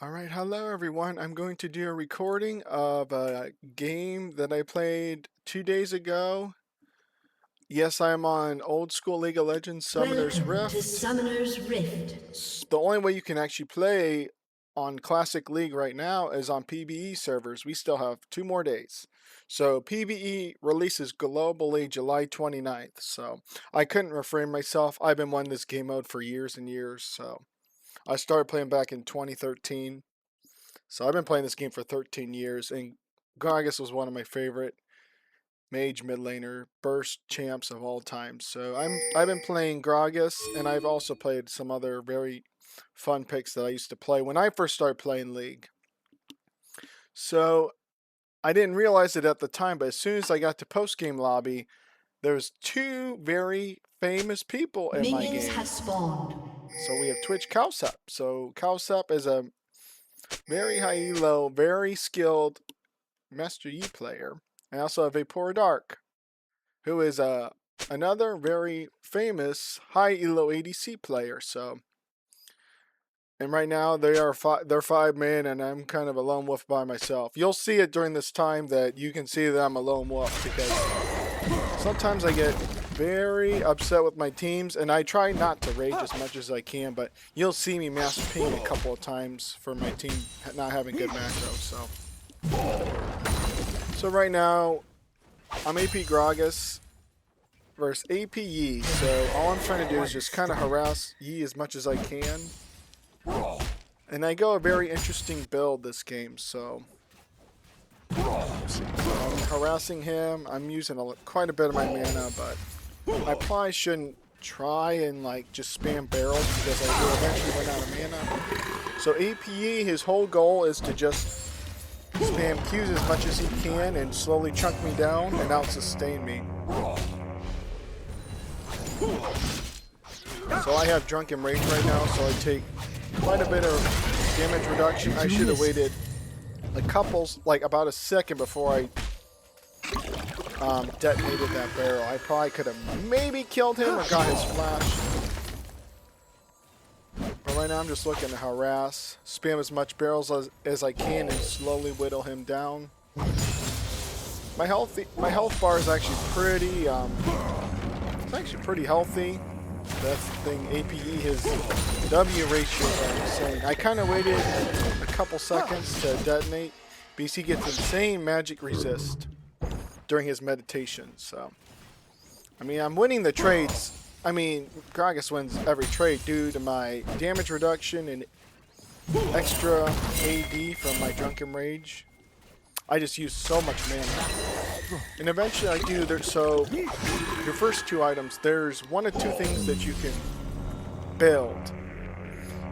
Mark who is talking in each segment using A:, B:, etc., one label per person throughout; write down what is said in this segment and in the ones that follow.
A: Alright, hello everyone. I'm going to do a recording of a game that I played 2 days ago. Yes, I am on old school League of Legends Summoner's
B: Welcome to
A: Rift.
B: Summoner's Rift.
A: The only way you can actually play on Classic League right now is on PBE servers. We still have 2 more days. So PBE releases globally July 29th. So I couldn't refrain myself. I've been wanting this game mode for years and years. So I started playing back in 2013. So I've been playing this game for 13 years, and Gragas was one of my favorite mage mid laner burst champs of all time. So I've been playing Gragas, and I've also played some other very fun picks that I used to play when I first started playing League. So I didn't realize it at the time, but as soon as I got to post game lobby, there was 2 very famous people in my
B: Minions
A: game.
B: have spawned.
A: So we have Twitch Cowsep. So Cowsep is a very high elo, very skilled Master Yi player. And also have Vapora Dark, who is another very famous high elo ADC player. So, and right now they're 5-man, and I'm kind of a lone wolf by myself. You'll see it during this time that you can see that I'm a lone wolf, because sometimes I get very upset with my teams, and I try not to rage as much as I can, but you'll see me mass ping a couple of times for my team not having good macros. So right now I'm AP Gragas versus AP Yi. So all I'm trying to do is just kind of harass Yi as much as I can, and I go a very interesting build this game. So I'm harassing him. I'm using quite a bit of my mana, but I probably shouldn't try and just spam barrels, because I will eventually run out of mana. So APE, his whole goal is to just spam Qs as much as he can and slowly chunk me down and out sustain me. So I have Drunken Rage right now, so I take quite a bit of damage reduction. I should have waited about a second before I detonated that barrel. I probably could have maybe killed him or got his flash. But right now I'm just looking to harass, spam as much barrels as I can, and slowly whittle him down. My health bar is actually pretty healthy. That's the thing. APE, his W ratios are insane. I kind of waited a couple seconds to detonate because he gets insane magic resist during his meditation. So, I mean, I'm winning the trades. I mean, Gragas wins every trade due to my damage reduction and extra AD from my Drunken Rage. I just use so much mana. And eventually I do there. So your first 2 items, there's 1 of 2 things that you can build.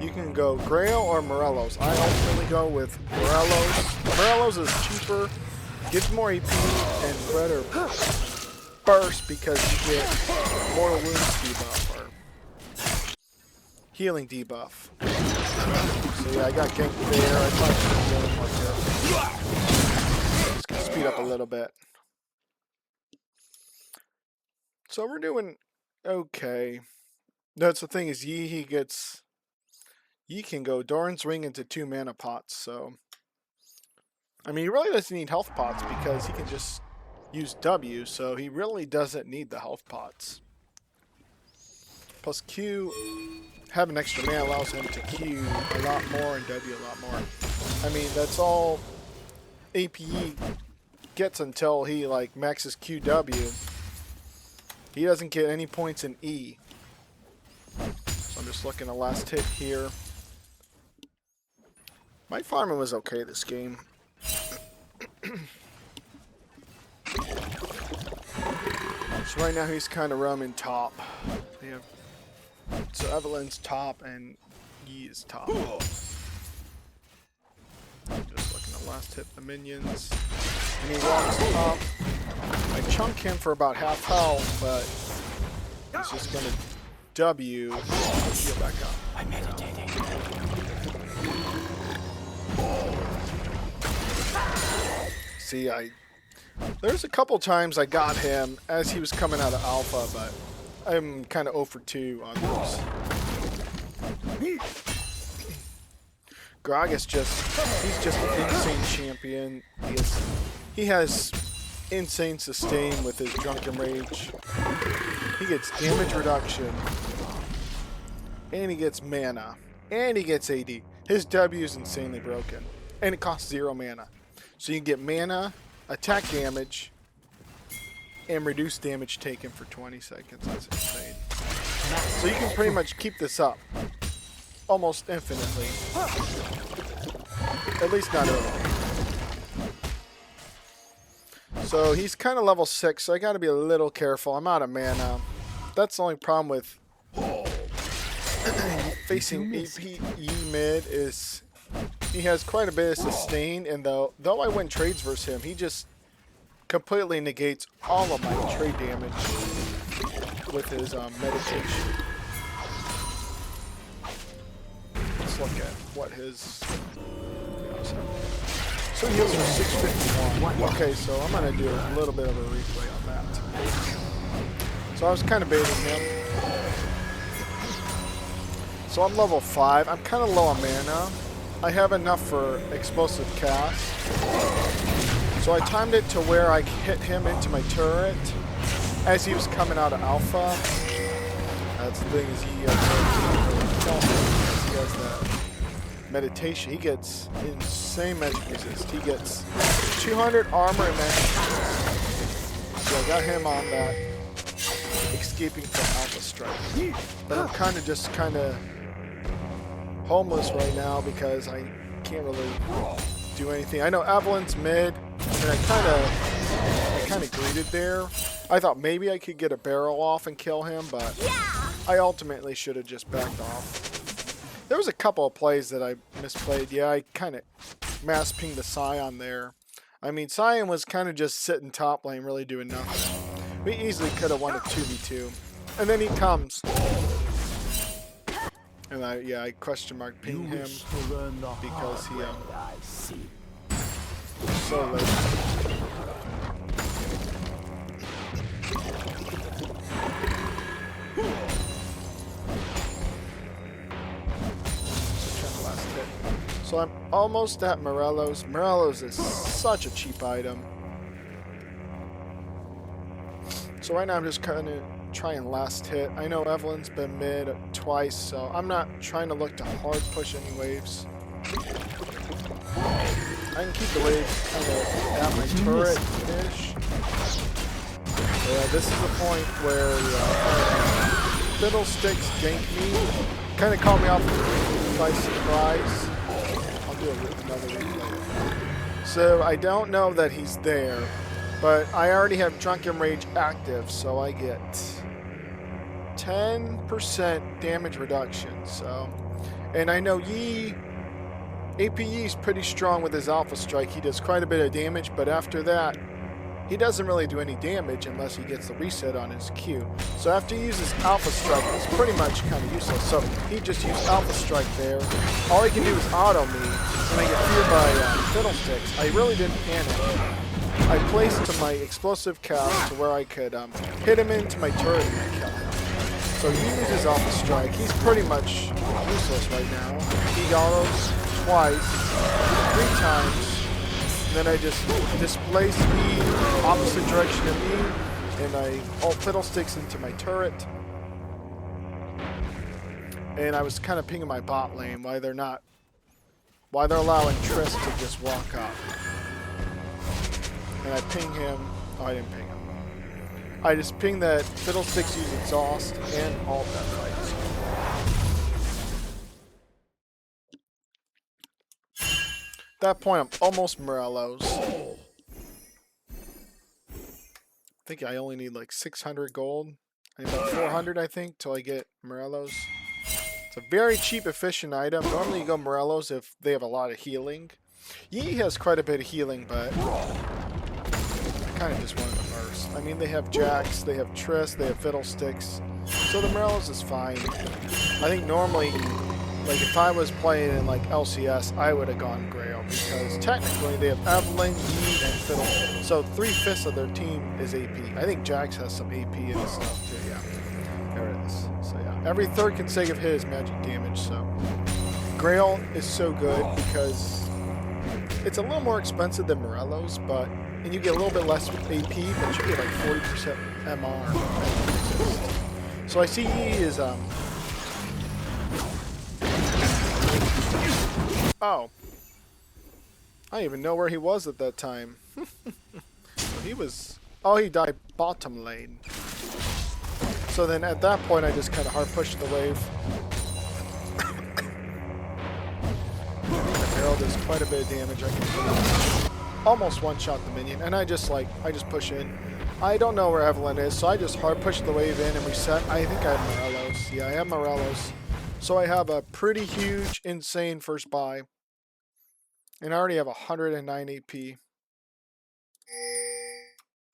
A: You can go Grail or Morelos. I ultimately go with Morelos. Morelos is cheaper, gives more AP, and better burst because you get more wounds debuff or healing debuff. So yeah, I got ganked there. I probably should have done one there. Just gonna speed up a little bit. So we're doing okay. That's the thing is Yi can go Doran's Ring into 2 mana pots. So I mean, he really doesn't need health pots because he can just use W, so he really doesn't need the health pots. Plus Q, having extra mana allows him to Q a lot more and W a lot more. I mean, that's all APE gets until he maxes QW. He doesn't get any points in E. So I'm just looking at the last hit here. My farming was okay this game. So right now he's kind of roaming top. So Evelyn's top and Yi is top. Just looking at last hit the minions. And he walks top. I chunk him for about half health, but he's just gonna W and heal back up. I'm meditating. See, there's a couple times I got him as he was coming out of alpha, but I'm kind of 0 for 2 on those. Gragas he's just an insane champion. He has insane sustain with his Drunken Rage. He gets damage reduction. And he gets mana. And he gets AD. His W is insanely broken. And it costs 0 mana. So you get mana, attack damage, and reduce damage taken for 20 seconds. That's insane. So you can pretty much keep this up almost infinitely. At least not early. So he's kind of level 6, so I got to be a little careful. I'm out of mana. That's the only problem with facing APE mid is he has quite a bit of sustain, and though I win trades versus him, he just completely negates all of my trade damage with his meditation. Let's look at what his... So he heals for 651. Okay, so I'm going to do a little bit of a replay on that. So I was kind of baiting him. So I'm level 5. I'm kind of low on mana. I have enough for explosive cast. So I timed it to where I hit him into my turret as he was coming out of alpha. That's the thing, is he has that meditation. He gets insane magic resist. He gets 200 armor and magic resist. So I got him on that escaping from alpha strike. But I'm kind of homeless right now because I can't really do anything. I know Evelyn's mid, and I kind of greeted there. I thought maybe I could get a barrel off and kill him, but I ultimately should have just backed off. There was a couple of plays that I misplayed. Yeah, I kind of mass pinged the Scion there. I mean, Scion was kind of just sitting top lane, really doing nothing. We easily could have won a 2v2. And then he comes. And I question mark ping him because he so late. So I'm almost at Morello's. Morello's is such a cheap item. So right now I'm just kind of trying last hit. I know Evelyn's been mid twice, so I'm not trying to look to hard push any waves. I can keep the waves kind of at my turret-ish. Yeah, this is the point where Fiddlesticks gank me. Kind of caught me off by surprise. Do another replay. So I don't know that he's there, but I already have Drunken Rage active, so I get 10% damage reduction. So, and I know APE is pretty strong with his Alpha Strike. He does quite a bit of damage, but after that, he doesn't really do any damage unless he gets the reset on his Q. So after he uses Alpha Strike, it's pretty much kind of useless. So he just used Alpha Strike there. All he can do is auto me, and I get feared by Fiddlesticks. I really didn't panic. I placed to my explosive cast to where I could hit him into my turret and kill him. So he uses Alpha Strike. He's pretty much useless right now. He autos twice, 3 times. Then I just displace me opposite direction of me, and I ult Fiddlesticks into my turret. And I was kind of pinging my bot lane why they're allowing Triss to just walk up. And I ping him. Oh, I didn't ping him. I just ping that Fiddlesticks use exhaust and ult that fight. At that point, I'm almost Morello's. I think I only need like 600 gold. I need about 400, I think, till I get Morello's. It's a very cheap, efficient item. Normally you go Morello's if they have a lot of healing. Yi has quite a bit of healing, but I kind of just wanted the burst. I mean, they have Jax, they have Triss, they have Fiddlesticks. So the Morello's is fine. I think normally, like if I was playing in like LCS, I would have gone Grail because technically they have Evelyn, Yi, and Fiddle. So 3/5 of their team is AP. I think Jax has some AP in his stuff too. Yeah, there it is. So yeah, every third consecutive hit is magic damage. So Grail is so good because it's a little more expensive than Morello's, and you get a little bit less AP, but you get like 40% MR. So I see he is oh. I didn't even know where he was at that time. So he was... Oh, he died bottom lane. So then at that point, I just kind of hard pushed the wave. The barrel does quite a bit of damage. I can almost one-shot the minion. And I just push in. I don't know where Evelyn is, so I just hard push the wave in and reset. I think I have Morello's. Yeah, I have Morello's. So I have a pretty huge, insane first buy. And I already have 109 AP.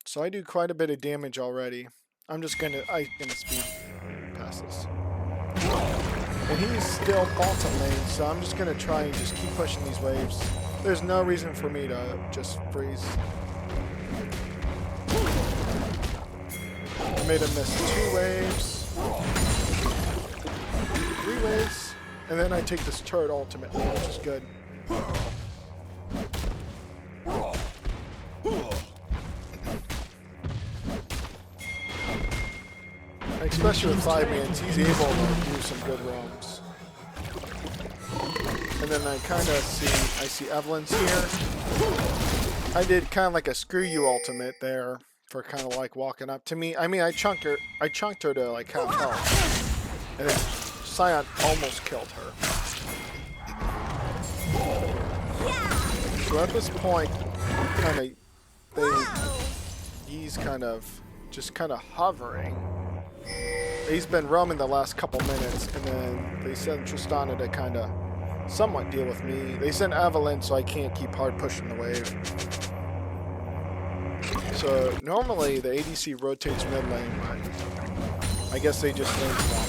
A: So I do quite a bit of damage already. I'm gonna speed past this. And he's still bottom lane, so I'm just gonna try and just keep pushing these waves. There's no reason for me to just freeze. I made him miss 2 waves. 3 waves. And then I take this turret ultimately, which is good. Especially with 5-mans, he's able to do some good roams. And then I kind of see Evelyn's here. I did kind of like a screw you ultimate there for kind of like walking up to me. I mean, I chunked her to like half health. And then Scion almost killed her. So at this point, he's kind of hovering. He's been roaming the last couple minutes, and then they send Tristana to kind of somewhat deal with me. They send Evelyn, so I can't keep hard pushing the wave. So normally the ADC rotates mid lane, but I guess they just lane swap.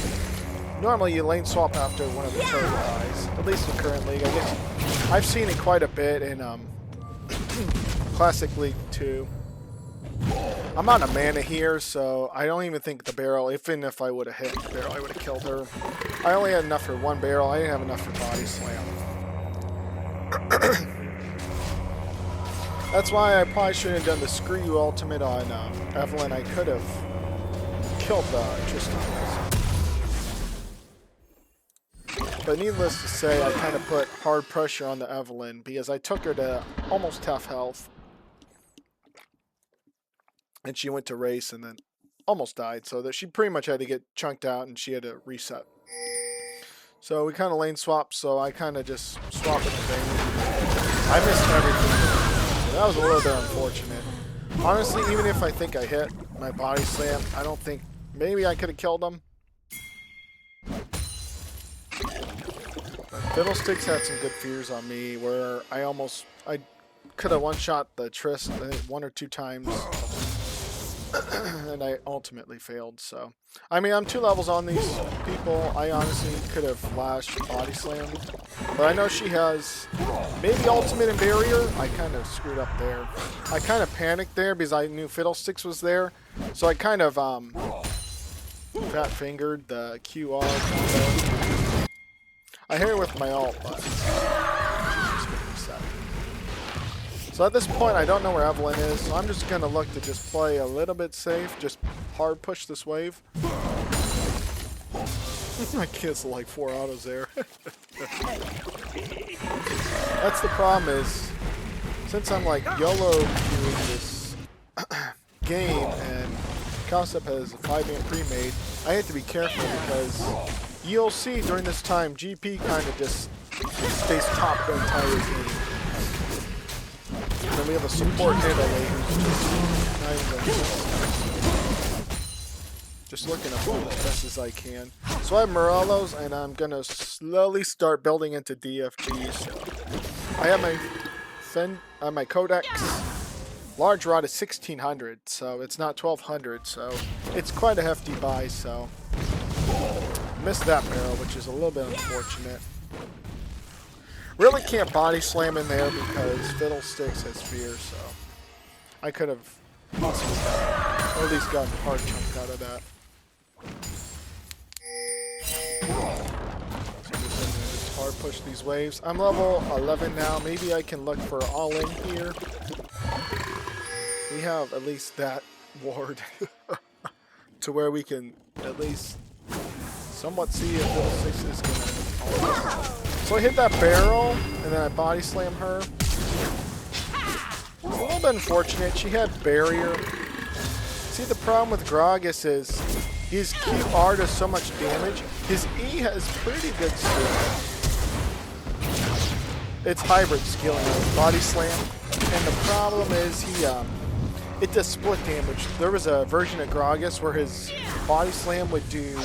A: Normally you lane swap after one of the turret dies, at least in current league. I guess I've seen it quite a bit in Classic League 2. I'm out of mana here, so I don't even think the barrel, even if I would have hit the barrel, I would have killed her. I only had enough for 1 barrel. I didn't have enough for body slam. That's why I probably shouldn't have done the screw you ultimate on Evelyn. I could have killed Tristan. But needless to say, I kind of put hard pressure on the Evelyn because I took her to almost half health. And she went to race and then almost died. So that she pretty much had to get chunked out and she had to reset. So we kind of lane swapped. So I kind of just swapped the thing. I missed everything. So that was a little bit unfortunate. Honestly, even if I think I hit my body slam, I don't think... Maybe I could have killed him. But Fiddlesticks had some good fears on me where I could have one-shot the Trist 1 or 2 times. And I ultimately failed, so... I mean, I'm 2 levels on these people. I honestly could have flashed body slam. But I know she has maybe ultimate and barrier. I kind of screwed up there. I kind of panicked there because I knew Fiddlesticks was there. So I kind of fat-fingered the QR combo. I hit her with my ult, but... So at this point, I don't know where Evelyn is, so I'm just going to look to just play a little bit safe, just hard push this wave. I cancel like 4 autos there. That's the problem is, since I'm like YOLO doing this game and Cowsep has a 5-man pre-made, I have to be careful because you'll see during this time, GP kind of just stays top the entire game. And then we have a support Italy who's just looking to pull as best as I can. So I have Morello's and I'm going to slowly start building into DFG. So I have my Codex. Large rod is 1600, so it's not 1200, so it's quite a hefty buy, so missed that barrel, which is a little bit unfortunate. Really can't body slam in there because Fiddlesticks has fear, so I could have possibly or at least gotten a hard chunk out of that. So just hard push these waves. I'm level 11 now. Maybe I can look for all in here. We have at least that ward to where we can at least somewhat see if level 6 is going to... So I hit that barrel, and then I body slam her. A little bit unfortunate. She had barrier. See, the problem with Gragas is his QR does so much damage. His E has pretty good skill. It's hybrid skilling, body slam. And the problem is it does split damage. There was a version of Gragas where his body slam would do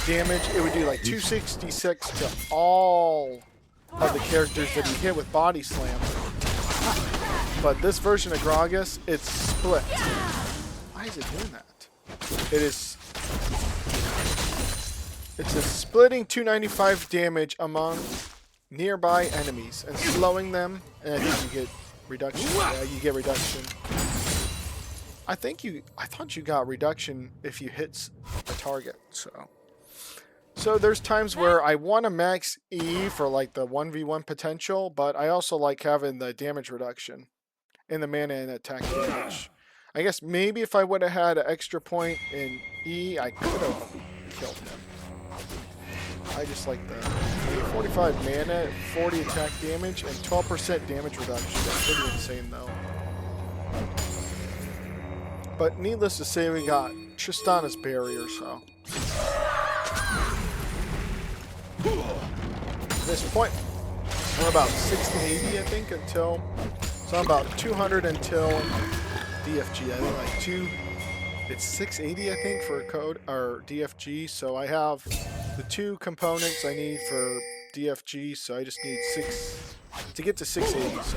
A: damage. It would do like 266 to all of the characters that he hit with body slam. But this version of Gragas, it's split. Why is it doing that? It's a splitting 295 damage among nearby enemies and slowing them, and I think you get reduction. Yeah, you get reduction. I thought you got reduction if you hit a target. So there's times where I want to max E for like the 1v1 potential, but I also like having the damage reduction in the mana and attack damage. I guess maybe if I would have had an extra point in E, I could have killed him. I just like the 45 mana, 40 attack damage, and 12% damage reduction. That's pretty insane though. But needless to say, we got Tristana's barrier, so. At this point, we're about 680, I think, until... So I'm about 200 until DFG. I think like it's 680, I think, for code or DFG. So I have the 2 components I need for DFG. So I just need 6 to get to 680. So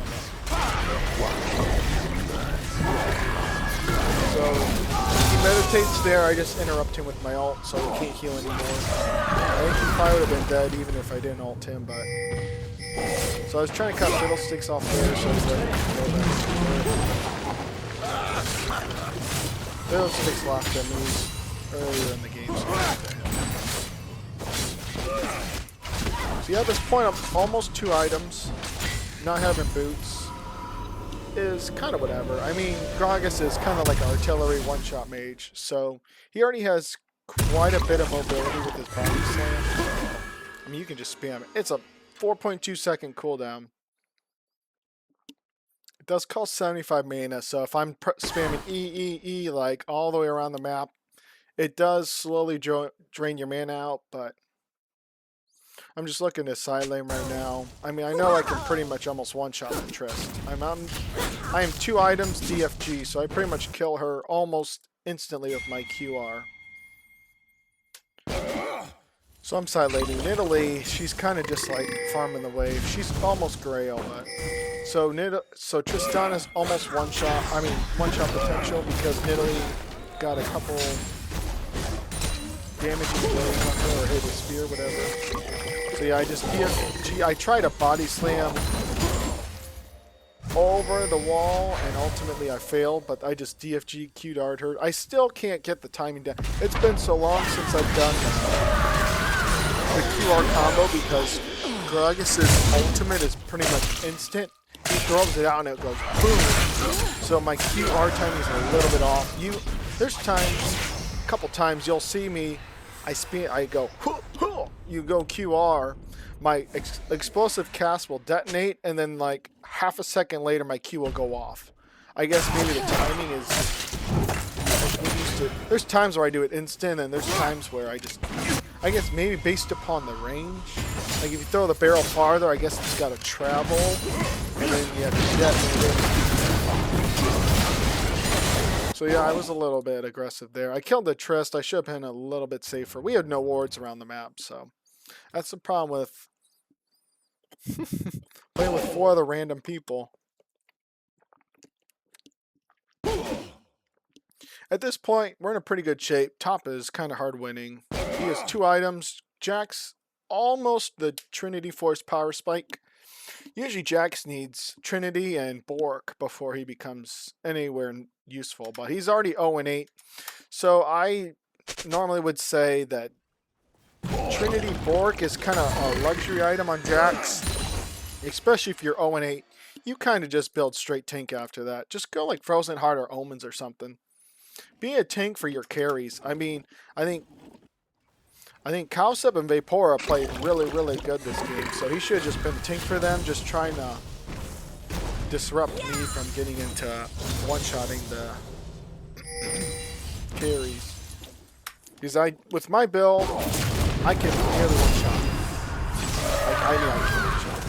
A: he meditates there. I just interrupt him with my ult, so he can't heal anymore. I think he probably would have been dead even if I didn't ult him, but. So I was trying to cut fiddlesticks off there so that fiddlesticks locked at me earlier in the game. So yeah, at this point I'm almost 2 items. Not having boots is kind of whatever. I mean, Gragas is kind of like an artillery one-shot mage, so he already has quite a bit of mobility with his body slam. I mean, you can just spam it. It's a 4.2 second cooldown. It does cost 75 mana, so if I'm spamming E like all the way around the map, it does slowly drain your mana out, but I'm just looking at side lane right now. I mean, I know I can pretty much almost one-shot the Trist. I am 2 items DFG, so I pretty much kill her almost instantly with my QR. So I'm side laning in Italy. She's kind of just like farming the wave. She's almost Grail, but so Tristana's almost one-shot. I mean, one-shot potential because Italy got a couple damaging waves on her or hit a spear, whatever. So yeah, I just DFG. I tried a body slam over the wall, and ultimately I failed. But I just DFG Q-dart her. I still can't get the timing down. It's been so long since I've done the QR combo because Gragas' ultimate is pretty much instant. He throws it out and it goes boom. So my QR timing is a little bit off. There's times, a couple times you'll see me. I go, you go QR. My explosive cast will detonate, and then like half a second later, my Q will go off. I guess maybe the timing is. There's times where I do it instant, and there's times where I guess maybe based upon the range. Like if you throw the barrel farther, I guess it's got to travel, and then you have to detonate it. So yeah, I was a little bit aggressive there. I killed the Trist. I should have been a little bit safer. We had no wards around the map, so that's the problem with playing with 4 other random people. At this point, we're in a pretty good shape. Top is kind of hard winning. He has 2 items. Jax almost the Trinity Force Power Spike. Usually Jax needs Trinity and Bork before he becomes anywhere useful, but he's already 0-8. So I normally would say that Trinity Bork is kind of a luxury item on Jax, especially if you're 0-8. You kind of just build straight tank after that. Just go like Frozen Heart or Omens or something. Be a tank for your carries. I mean, I think Cowsep and Vapora played really, really good this game, so he should have just been a tank for them, just trying to disrupt me from getting into one-shotting the carries. Because with my build, I can nearly one-shot. I mean, I can one-shot.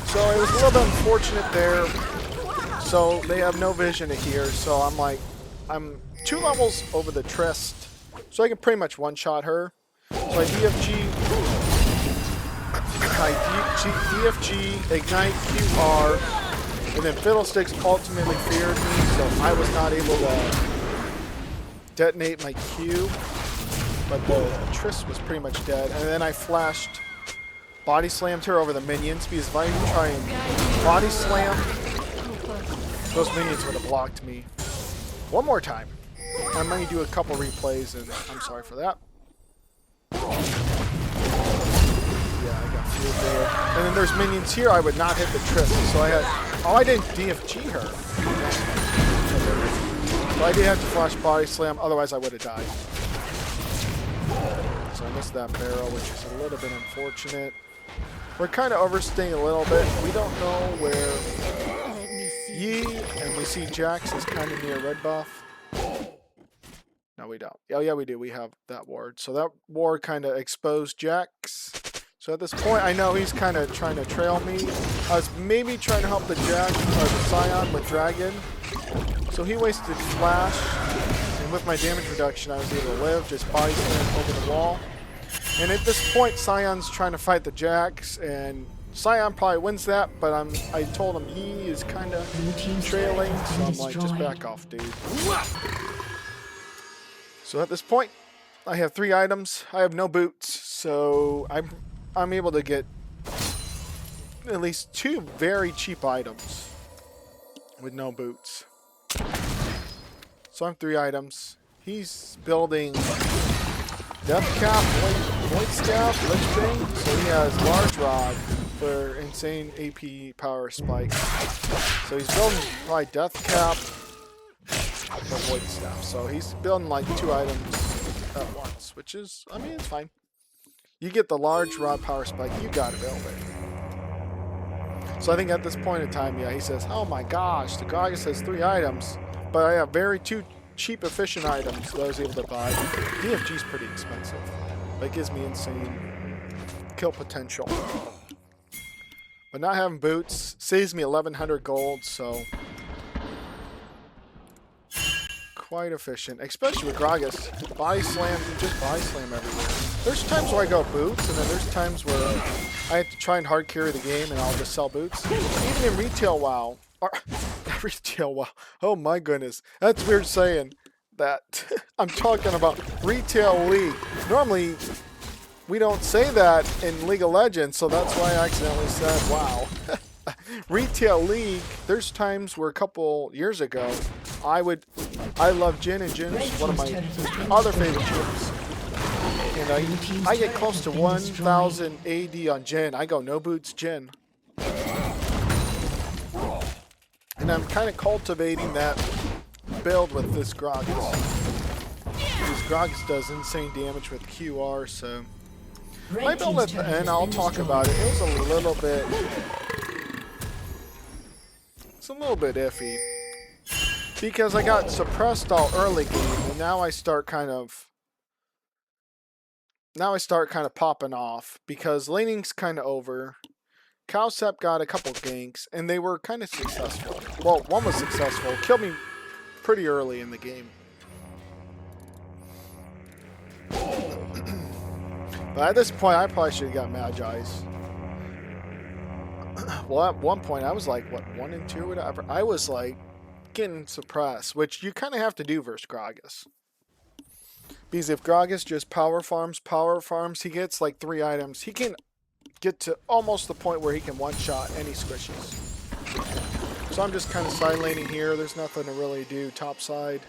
A: So it was a little bit unfortunate there. So they have no vision to here, so I'm 2 levels over the Trist, so I can pretty much one-shot her. So I DFG, Ignite, QR, and then Fiddlesticks ultimately feared me, so I was not able to detonate my Q, but the Triss was pretty much dead. And then I flashed Body Slammed her over the minions, because if I try and Body Slam, those minions would have blocked me. One more time. I might do a couple replays, and I'm sorry for that. Yeah, I got fooled there. And then there's minions here. I would not hit the Triss, so I had... Oh, I didn't DFG her. So I did have to flash Body Slam, otherwise I would have died. So I missed that barrel, which is a little bit unfortunate. We're kind of overstaying a little bit. We don't know where Yi, and we see Jax is kind of near red buff. No, we don't. Oh, yeah, we do. We have that ward. So that ward kind of exposed Jax. So at this point, I know he's kind of trying to trail me. I was maybe trying to help the Jax or the Scion with Dragon. So he wasted Flash. And with my damage reduction, I was able to live. Just body slam over the wall. And at this point, Scion's trying to fight the Jax. And Scion probably wins that. But I told him he is kind of trailing. So I'm like, just back off, dude. So at this point, I have 3 items. I have no boots, so I'm able to get at least 2 very cheap items with no boots. So I'm 3 items. He's building Death Cap, Void Staff, Lich-Bane, so he has Large Rod for insane AP power spike. So he's building probably Death Cap, the Void Staff. So he's building like 2 items at once, which is, I mean, it's fine. You get the large rod power spike, you gotta build it. So I think at this point in time, yeah, he says, oh my gosh, the Gragas has 3 items, but I have 2 cheap, efficient items that I was able to buy. DFG's pretty expensive. That gives me insane kill potential. But not having boots saves me 1,100 gold, so quite efficient, especially with Gragas. Body slam, you just body slam everywhere. There's times where I go boots, and then there's times where I have to try and hard carry the game, and I'll just sell boots. Even in retail WoW, or retail WoW. Oh my goodness, that's weird saying that. I'm talking about retail League. Normally, we don't say that in League of Legends, so that's why I accidentally said WoW. Retail League, there's times where a couple years ago, I love Jhin, and Jhin's one of my other favorite chips. And I get close to 1,000 AD on Jhin. I go no boots Jhin. And I'm kind of cultivating that build with this Gragas. This Gragas does insane damage with QR, so my build at the end, I'll talk about it. It was a little bit... It's a little bit iffy. Because I got suppressed all early game, and now I start kind of popping off because laning's kind of over. Cowsep got a couple ganks, and they were kind of successful. Well, one was successful, killed me pretty early in the game. But at this point, I probably should have got Magi's. Well, at one point, I was like, what, 1 and 2 or whatever? I was like getting suppressed, which you kind of have to do versus Gragas. Because if Gragas just power farms, he gets like 3 items. He can get to almost the point where he can one-shot any squishies. So I'm just kind of side laning here. There's nothing to really do top side.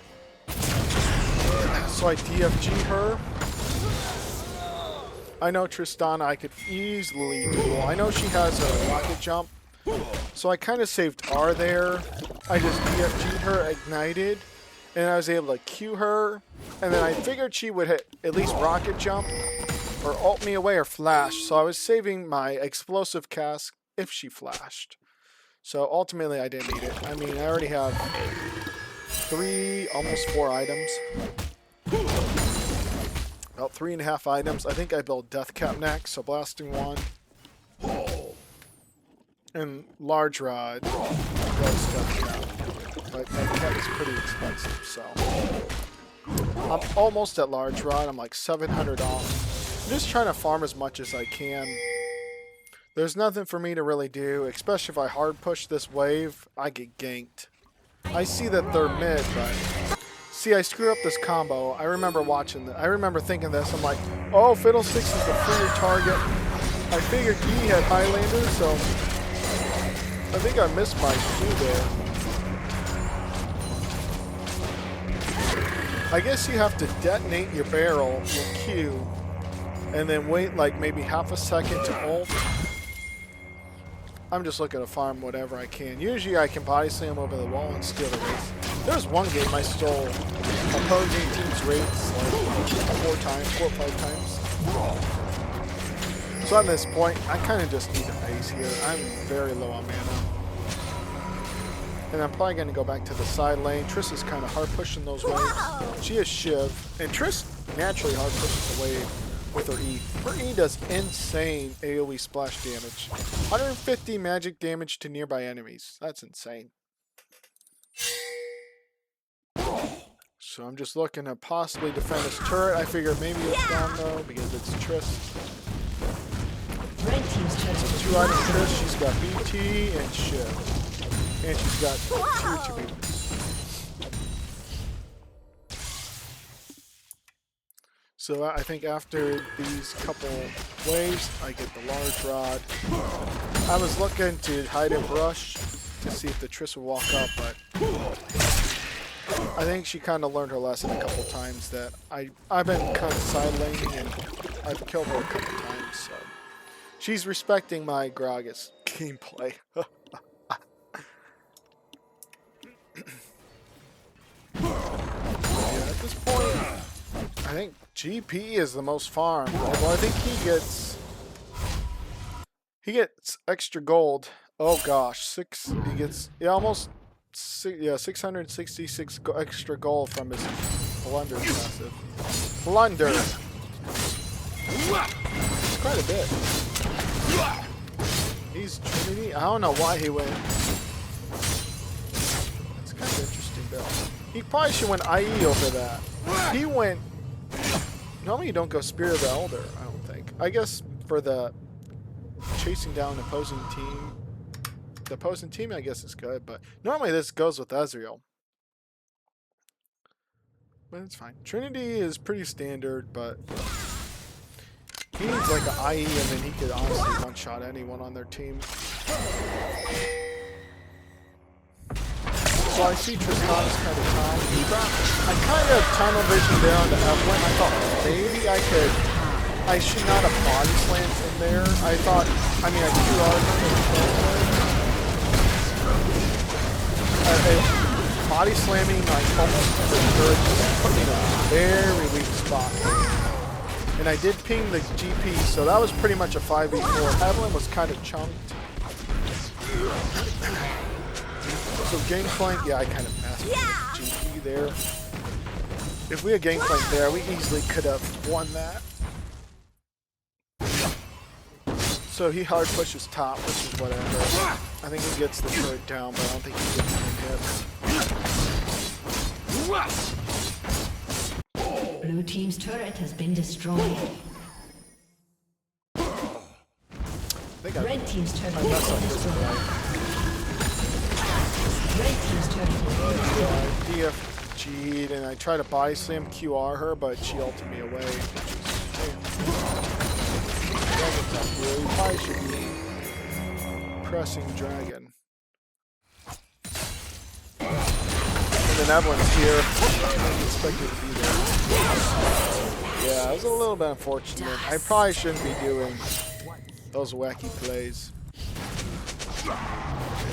A: So I DFG her. I know Tristana I could easily duel. I know she has a rocket jump, so I kind of saved R there. I just BFG'd her, ignited, and I was able to Q her, and then I figured she would hit at least rocket jump, or ult me away or flash, so I was saving my explosive cast if she flashed. So ultimately I didn't need it. I mean, I already have 3, almost 4 items. About 3.5 items. I think I built Death Cap next, so Blasting Wand. And Large Rod does Death Cap. But Death Cap is pretty expensive, so. I'm almost at Large Rod. I'm like 700 off. I'm just trying to farm as much as I can. There's nothing for me to really do, especially if I hard push this wave, I get ganked. I see that they're mid, but see, I screw up this combo. I remember watching that. I remember thinking this. I'm like, oh, Fiddlesticks is the free target. I figured he had Highlander, so I think I missed my cue there. I guess you have to detonate your barrel, your Q, and then wait like maybe half a second to ult. I'm just looking to farm whatever I can. Usually I can body slam over the wall and steal the race. There was one game I stole opposing team's rates like 4 or 5 times. So at this point, I kind of just need a base here. I'm very low on mana. And I'm probably going to go back to the side lane. Triss is kind of hard pushing those waves. She is Shiv. And Triss naturally hard pushes the wave with her E. Her E does insane AoE splash damage. 150 magic damage to nearby enemies. That's insane. So I'm just looking to possibly defend this turret. I figured maybe it's down though because it's Triss.
B: Red team's turret is
A: 2 items Triss. She's got BT and Shiv. And she's got tier 2 people. So I think after these couple waves, I get the large rod. I was looking to hide and brush to see if the Triss would walk up, but I think she kind of learned her lesson a couple times that I've been kind of side laning and I've killed her a couple times, so she's respecting my Gragas gameplay. Yeah, at this point, I think GP is the most farmed. Well, I think he gets extra gold. Oh gosh, he gets almost 666 extra gold from his blunder passive. Blunder. It's quite a bit. He's Trinity. I don't know why he went. It's kind of interesting build. He probably should went IE over that. He went. Normally you don't go Spear of the Elder, I don't think. I guess for the chasing down opposing team, the opposing team I guess is good, but normally this goes with Ezreal. But it's fine. Trinity is pretty standard, but he needs like an IE and then he could honestly one-shot anyone on their team. So I see Tristana's kind of calm. I kind of tunnel vision there on the Evelyn. I thought maybe I should not have body slammed in there. I thought, I mean, I QR'd body slamming like almost good, put me in a very weak spot. And I did ping the GP, so that was pretty much a 5v4. Evelyn was kind of chunked. So Gangplank, yeah, I kind of passed GP there. If we had Gangplank there, we easily could have won that. So he hard pushes top, which is whatever. I think he gets the turret down, but I don't think he gets any hits.
B: Blue team's turret has been destroyed. Red team's turret has been destroyed. Red team's turret has been destroyed.
A: DFG'd and I tried to body slam QR her, but she ulted me away. We probably should be pressing dragon. And then Evelyn's here. I didn't expect her to be there. Yeah, it was a little bit unfortunate. I probably shouldn't be doing those wacky plays.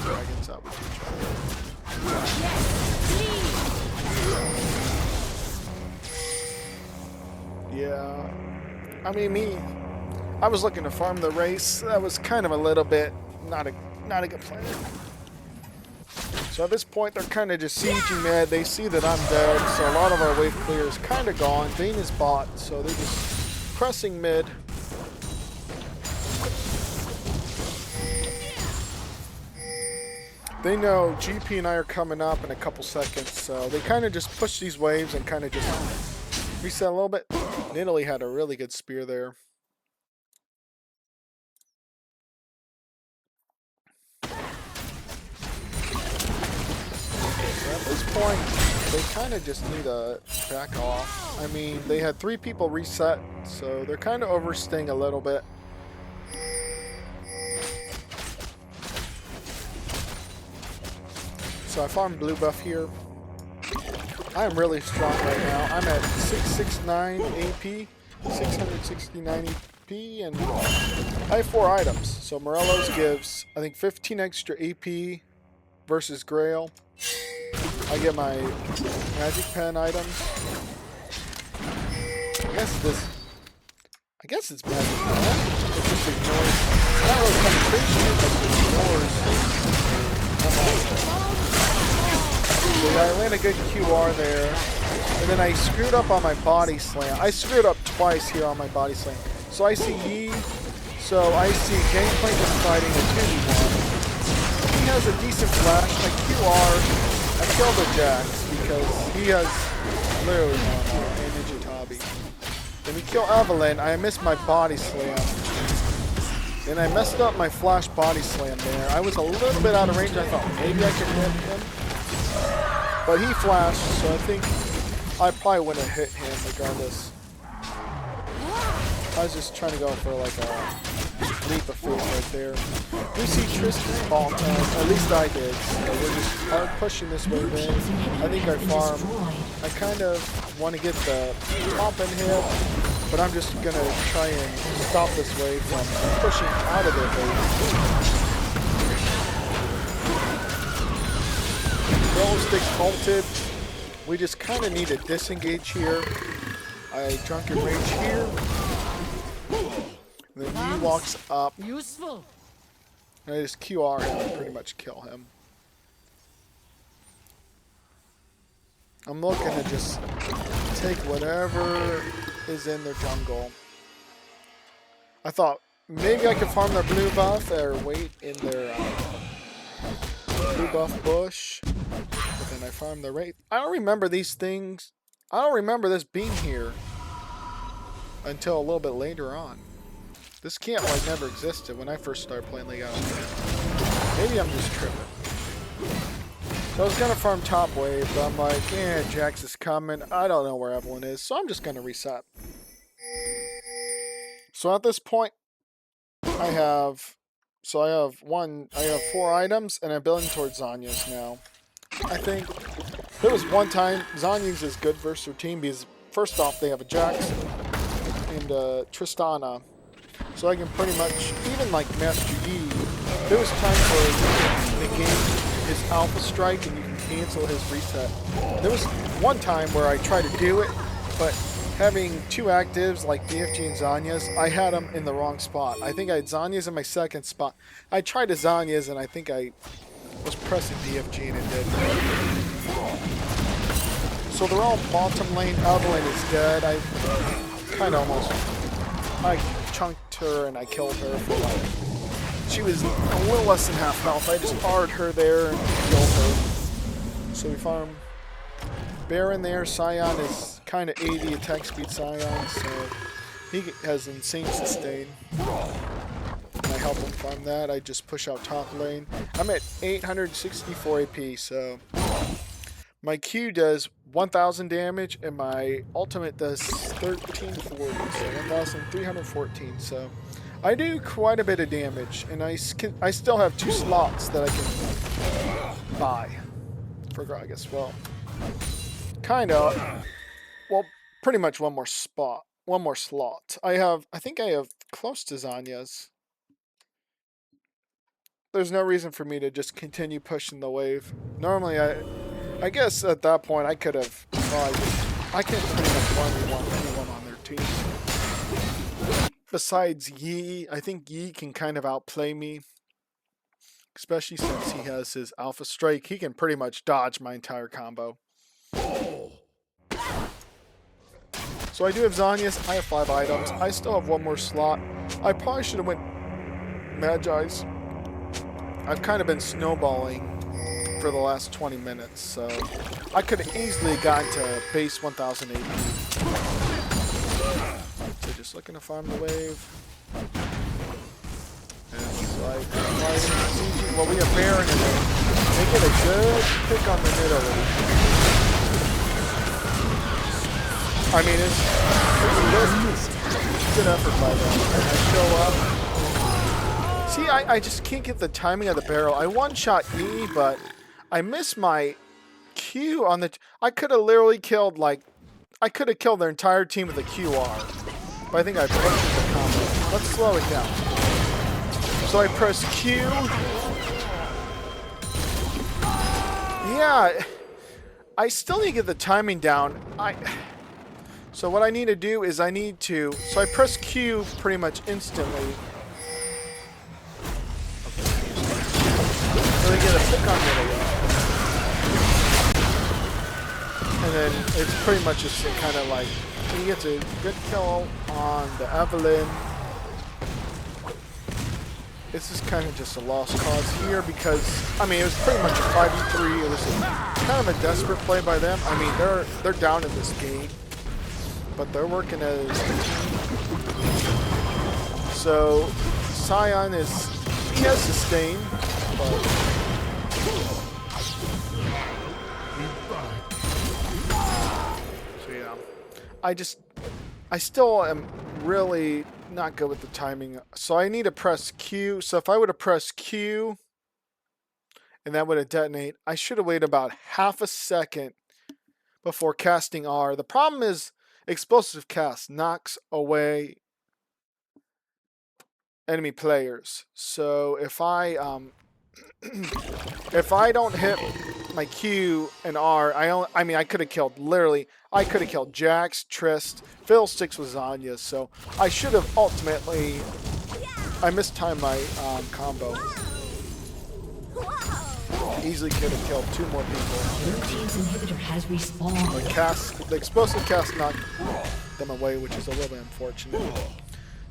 A: Dragons out with each other. Yeah. I mean, I was looking to farm the race. That was kind of a little bit not a good plan. So at this point, they're kind of just sieging mid. They see that I'm dead, so a lot of our wave clear is kind of gone. Vayne is bot, so they're just pressing mid. They know GP and I are coming up in a couple seconds, so they kind of just push these waves and kind of just reset a little bit. Italy had a really good spear there. At this point, they kind of just need to back off. I mean, they had 3 people reset, so they're kind of overstaying a little bit. So I farmed blue buff here. I am really strong right now. I'm at 669 AP, 669 AP, and I have 4 items. So Morello's gives, I think, 15 extra AP versus Grail. I get my magic pen items. I guess it's magic pen. It just ignores. It's not really penetration, it just ignores. I land a good QR there. And then I screwed up on my body slam. I screwed up twice here on my body slam. So I see Yi. So I see Gangplank is fighting a 2v1. He has a decent flash. I QR. I killed the Jax because he has literally no Ninja Tabi. Then we kill Evelyn. I missed my body slam. And I messed up my flash body slam there. I was a little bit out of range. I thought maybe I could hit him. But he flashed, so I think I probably wouldn't have hit him regardless. I was just trying to go for like a leap of faith right there. We see Tristan's ball, at least I did. So we're just hard pushing this wave in. I think our farm, I kind of want to get the top in hit, but I'm just going to try and stop this wave from pushing out of their base. Roll sticks halted. We just kind of need to disengage here. I drunken rage here. Then he walks up.
B: Useful.
A: And I just QR him and pretty much kill him. I'm looking to just take whatever is in their jungle. I thought maybe I could farm their blue buff or wait in their blue buff bush. But then I farmed the Wraith. I don't remember these things. I don't remember this being here until a little bit later on. This camp like never existed when I first started playing League of Legends. Maybe I'm just tripping. So I was gonna farm top wave, but I'm like, Jax is coming. I don't know where Evelyn is, so I'm just gonna reset. So at this point, I have 4 items, and I'm building towards Zanya's now. I think there was one time Zanya's is good versus her team because first off they have a Jax and Tristana, so I can pretty much even like Master Yi. There was times where you can negate his Alpha Strike and you can cancel his reset. There was one time where I tried to do it, but having 2 actives like DFG and Zanya's, I had them in the wrong spot. I think I had Zanya's in my second spot. I tried to Zanya's and I think I was pressing DFG and it did. So they're all bottom lane. Evelyn is dead. I kind of I chunked her and I killed her for like, she was a little less than half health. I just R'd her there and killed her. So we farm Baron there. Sion is kind of 80 attack speed Sion, so he has insane sustain. I help him farm that. I just push out top lane. I'm at 864 AP, so my Q does 1,000 damage, and my ultimate does 1340, so 1,314. So I do quite a bit of damage, and I still have 2 slots that I can buy for Gragas. Well, kind of. Well, pretty much 1 more spot. one more slot. I think I have close to Zanya's. There's no reason for me to just continue pushing the wave. Normally, I guess at that point I could have. Well, I can't pretty much 1v1 anyone on their team. Besides Yi, I think Yi can kind of outplay me. Especially since he has his Alpha Strike. He can pretty much dodge my entire combo. So I do have Zanya's. I have 5 items. I still have one more slot. I probably should have went Magi's. I've kind of been snowballing for the last 20 minutes, so I could have easily gotten to base 1000 AP. So just looking to farm the wave. And it's like, well, we have Baron in there. They get a good pick on the middle. I mean, it's good effort by them. And I show up. See, I just can't get the timing of the barrel. I one-shot E, but I missed my Q on the... I could have literally killed, like... I could have killed their entire team with a QR. But I think I butchered the combo. Let's slow it down. So I press Q. Yeah, I still need to get the timing down. So what I need to do is I press Q pretty much instantly. So they get a pick on middle. And then it's pretty much just kind of like, he gets a good kill on the Evelyn. This is kind of just a lost cause here because, I mean, it was pretty much a 5v3. It was kind of a desperate play by them. I mean, they're down in this game, but they're working as a team. So, Sion he has sustain, but... So, yeah. I still am really not good with the timing. So I need to press Q. So if I would have pressed Q and that would have detonated, I should have waited about half a second before casting R. The problem is explosive cast knocks away enemy players. So if I if I don't hit my Q and R, I could have killed, literally, I could have killed Jax, Trist, Fiddlesticks with Zanya, so I should have ultimately, I mistimed my combo. Easily could have killed 2 more people.
B: Your team's inhibitor has respawned.
A: The explosive cast knocked them away, which is a little bit unfortunate.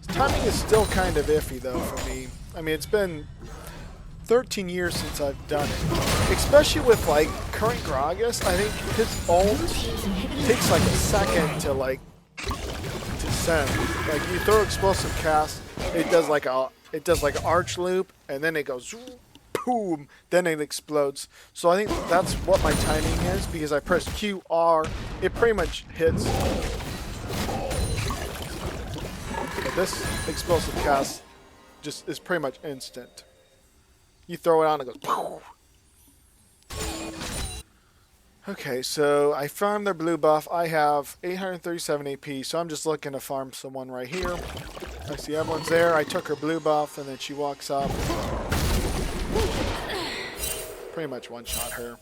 A: Timing is still kind of iffy though for me. I mean, it's been 13 years since I've done it. Especially with like current Gragas, I think his ult takes like a second to send. Like you throw explosive cast, it does like an arch loop, and then it goes boom, then it explodes. So I think that's what my timing is because I press QR, it pretty much hits. But this explosive cast just is pretty much instant. You throw it on and it goes poof. Okay, so I farmed their blue buff. I have 837 AP, so I'm just looking to farm someone right here. I see everyone's there. I took her blue buff, and then she walks up. Pretty much one-shot her.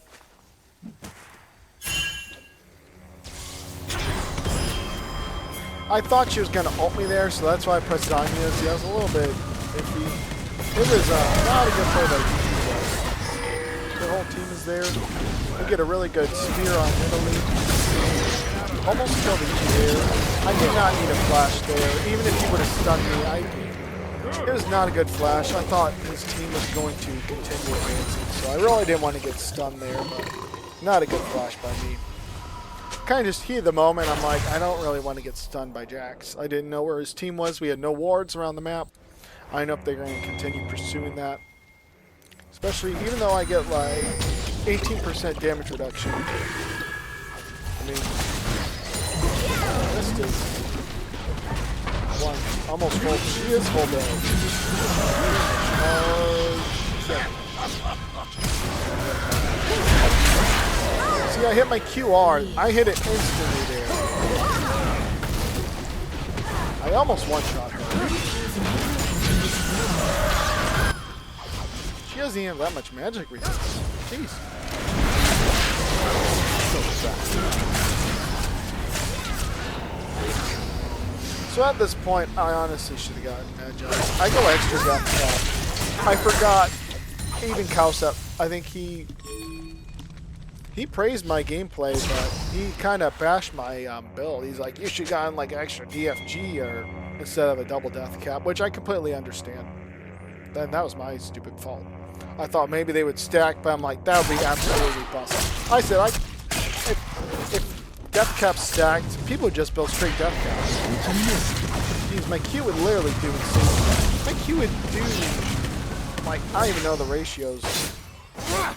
A: I thought she was going to ult me there, so that's why I pressed Zanya's. Yeah, I was a little bit iffy. It was not a good play by GG. The whole team is there. We get a really good spear on Italy. Almost killed each there. I did not need a flash there. Even if he would have stunned me, it was not a good flash. I thought his team was going to continue advancing, so I really didn't want to get stunned there, but not a good flash by me. Kind of just heat of the moment, I'm like, I don't really want to get stunned by Jax. I didn't know where his team was. We had no wards around the map. I don't know if they're going to continue pursuing that. Especially, even though I get like 18% damage reduction. I mean, this is one, almost full. She is full damage. See, I hit my QR. I hit it instantly there. I almost one-shot her. She doesn't even have that much magic resistance. Jeez. So at this point, I honestly should have gotten Magi. I go extra death cap. I forgot. Even Cowsep, I think he praised my gameplay, but he kind of bashed my build. He's like, you should have gotten like extra DFG or instead of a double death cap, which I completely understand. Then that was my stupid fault. I thought maybe they would stack, but I'm like, that would be absolutely busted. I said, if death caps stacked, people would just build straight death caps. Jeez, my Q would literally do insane. My Q would do, like, I don't even know the ratios.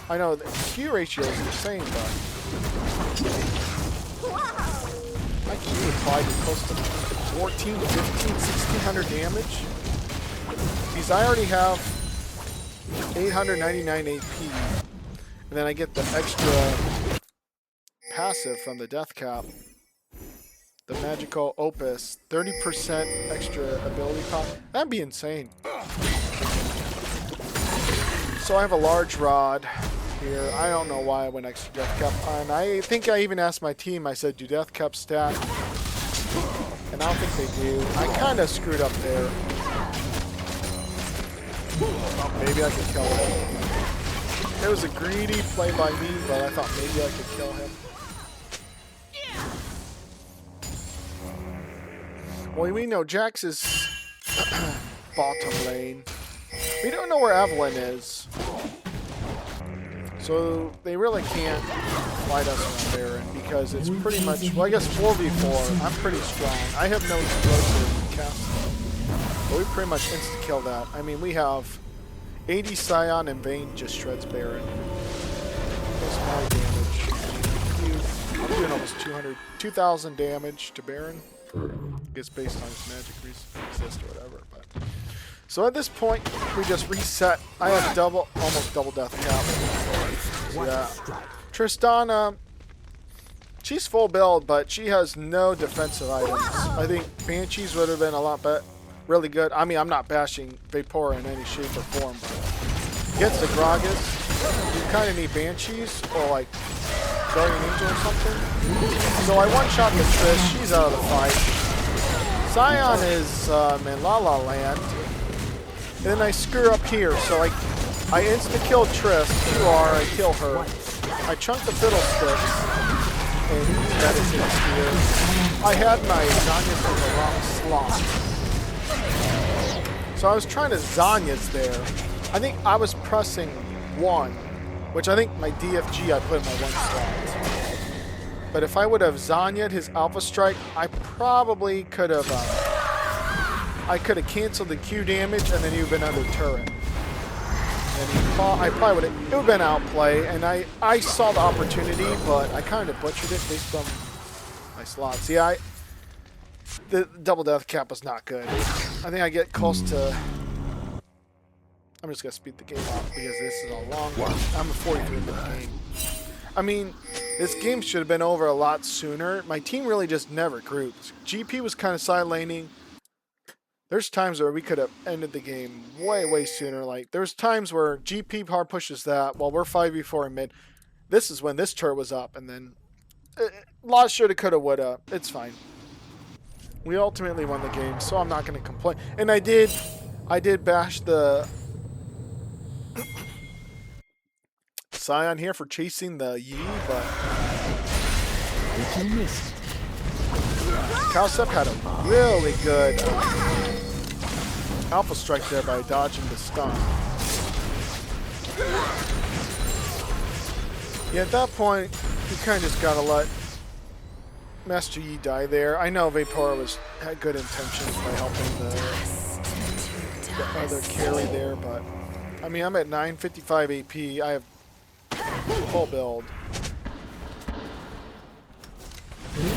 A: I know the Q ratio is insane, but my Q would probably be close to 14, 15, 1600 damage. Because I already have 899 AP, and then I get the extra passive from the death cap, the magical opus, 30% extra ability pop. That'd be insane. So I have a large rod here. I don't know why I went extra death cap, and I think I even asked my team. I said, do death cap stack? And I don't think they do. I kind of screwed up there. Oh, maybe I could kill him. It was a greedy play by me, but I thought maybe I could kill him. Well, we know Jax is bottom lane. We don't know where Evelyn is. So they really can't fight us on Baron because it's pretty much, well, I guess 4v4. I'm pretty strong. I have no explosive cast. But we pretty much insta-kill that. I mean, we have 80 Scion and Vayne just shreds Baron. That's my damage. I'm doing almost 2,000 damage to Baron. I guess based on his magic resist or whatever. But so at this point, we just reset. I have almost double death cap. So yeah. Tristana, she's full build, but she has no defensive items. I think Banshees would have been a lot better. Really good. I mean, I'm not bashing Vapora in any shape or form, but against the Gragas, you kind of need Banshees or like Guardian Angel or something. So I one-shot the Triss. She's out of the fight. Scion is in La La Land. And then I screw up here. So I insta-kill Triss. QR, I kill her. I chunk the Fiddlesticks. And that is it here. I had my Zanya's in the wrong slot. So I was trying to Zanya's there. I think I was pressing 1, which I think my DFG I put in my 1 slot. But if I would have Zanya'd his Alpha Strike, I probably could have canceled the Q damage and then he would have been under turret. And I probably would have, it would have been outplay, and I saw the opportunity, but I kind of butchered it based on my slots. Yeah, the double death cap was not good. I think I get close to... I'm just going to speed the game off because this is a long one. I'm a 43-minute game. I mean, this game should have been over a lot sooner. My team really just never grouped. GP was kind of side laning. There's times where we could have ended the game way, way sooner. Like, there's times where GP hard pushes that while we're 5v4 in mid. This is when this turret was up, and then... lost shoulda, coulda, woulda. It's fine. We ultimately won the game, so I'm not going to complain. And I did bash the Scion here for chasing the Yi, but Cowsep had a really good Alpha Strike there by dodging the stun. Yeah, at that point, you kind of just got to let Master Yi die there. I know Vapora had good intentions by helping the other carry there, but I mean, I'm at 955 AP. I have full build. You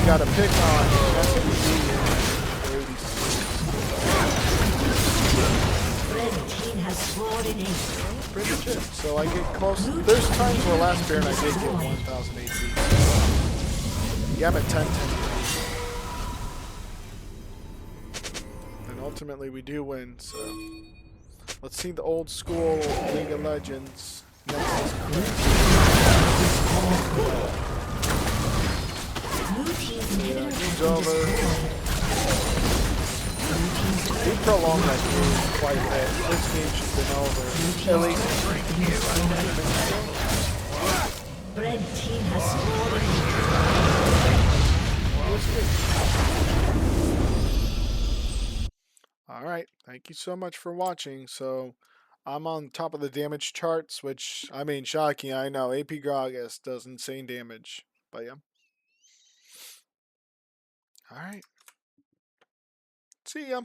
A: got to pick on pretty legit. So I get close. There's times where last Baron I did get 1,000 AP. Yeah, I'm at 10. ultimately we do win. So let's see the old school League of Legends. Next.
B: Blue team's inhibitor has
A: Game's
B: been
A: over.
B: destroyed.
A: We prolonged that game quite a bit. This game should have been over. At least.
B: Red team has slaughtered.
A: Alright, thank you so much for watching. So, I'm on top of the damage charts, which, I mean, shocking, I know. AP Gragas does insane damage. But yeah. Alright. See ya.